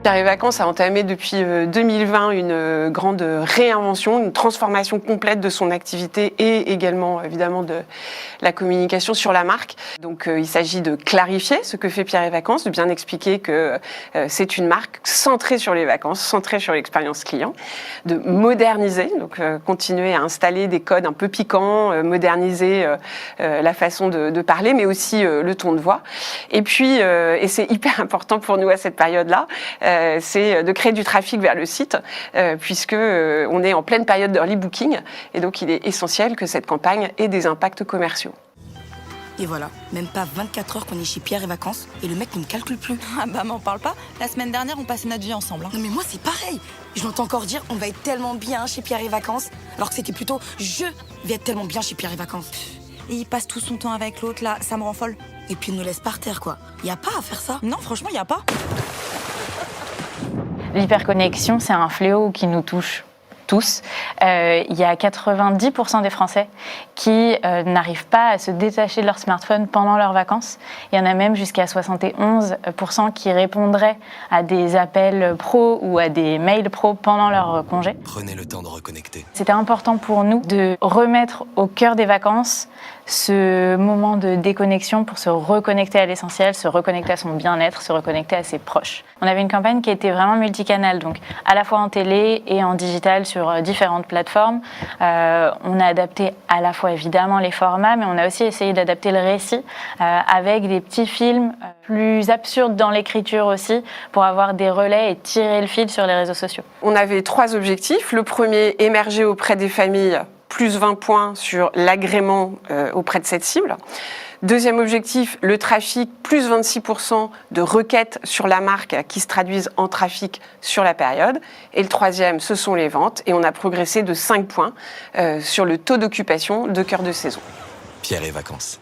Pierre et Vacances a entamé depuis 2020 une grande réinvention, une transformation complète de son activité et également évidemment de la communication sur la marque. Donc il s'agit de clarifier ce que fait Pierre et Vacances, de bien expliquer que c'est une marque centrée sur les vacances, centrée sur l'expérience client, de moderniser, donc continuer à installer des codes un peu piquants, moderniser la façon de parler, mais aussi le ton de voix. Et puis, et c'est hyper important pour nous à cette période-là, c'est de créer du trafic vers le site, puisque on est en pleine période d'early booking, et donc il est essentiel que cette campagne ait des impacts commerciaux. Et voilà, même pas 24 heures qu'on est chez Pierre et Vacances, et le mec ne me calcule plus. Ah bah m'en parle pas, la semaine dernière on passait notre vie ensemble. Non mais moi c'est pareil. Je l'entends encore dire on va être tellement bien chez Pierre et Vacances, alors que c'était plutôt je vais être tellement bien chez Pierre et Vacances. Et il passe tout son temps avec l'autre là, ça me rend folle. Et puis il nous laisse par terre quoi. Y a pas à faire ça. Non franchement y a pas. L'hyperconnexion, c'est un fléau qui nous touche tous. Il y a 90% des Français qui n'arrivent pas à se détacher de leur smartphone pendant leurs vacances. Il y en a même jusqu'à 71% qui répondraient à des appels pro ou à des mails pro pendant leur congé. Prenez le temps de reconnecter. C'était important pour nous de remettre au cœur des vacances ce moment de déconnexion pour se reconnecter à l'essentiel, se reconnecter à son bien-être, se reconnecter à ses proches. On avait une campagne qui était vraiment multicanale, donc à la fois en télé et en digital sur différentes plateformes. On a adapté à la fois évidemment les formats, mais on a aussi essayé d'adapter le récit avec des petits films plus absurdes dans l'écriture aussi, pour avoir des relais et tirer le fil sur les réseaux sociaux. On avait 3 objectifs. Le premier, émerger auprès des familles, plus 20 points sur l'agrément auprès de cette cible. Deuxième objectif, le trafic, plus 26% de requêtes sur la marque qui se traduisent en trafic sur la période. Et le troisième, ce sont les ventes. Et on a progressé de 5 points sur le taux d'occupation de cœur de saison. Pierre et Vacances.